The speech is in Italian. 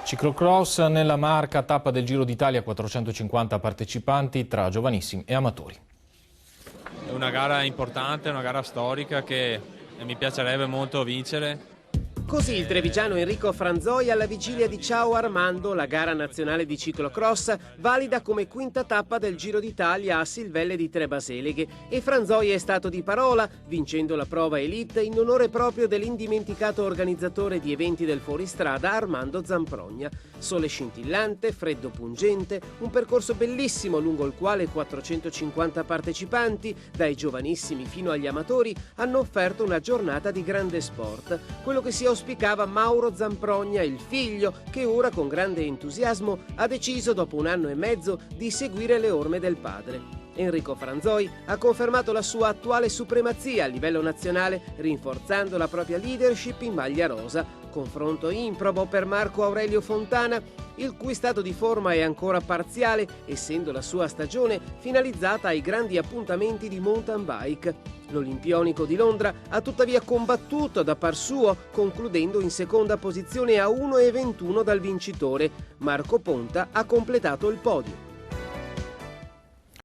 Ciclocross nella Marca, tappa del Giro d'Italia, 450 partecipanti tra giovanissimi e amatori. È una gara importante, una gara storica che mi piacerebbe molto vincere. Così il trevigiano Enrico Franzoi alla vigilia di Ciao Armando, la gara nazionale di ciclocross, valida come quinta tappa del Giro d'Italia a Silvelle di Trebaseleghe, e Franzoi è stato di parola, vincendo la prova elite in onore proprio dell'indimenticato organizzatore di eventi del fuoristrada Armando Zamprogna. Sole scintillante, freddo pungente, un percorso bellissimo lungo il quale 450 partecipanti, dai giovanissimi fino agli amatori, hanno offerto una giornata di grande sport, quello che si auspicava Mauro Zamprogna, il figlio, che ora con grande entusiasmo ha deciso dopo 1 anno e mezzo di seguire le orme del padre. Enrico Franzoi ha confermato la sua attuale supremazia a livello nazionale, rinforzando la propria leadership in maglia rosa. Confronto improbo per Marco Aurelio Fontana, il cui stato di forma è ancora parziale, essendo la sua stagione finalizzata ai grandi appuntamenti di mountain bike. L'olimpionico di Londra ha tuttavia combattuto da par suo, concludendo in seconda posizione a 1,21 dal vincitore. Marco Ponta ha completato il podio.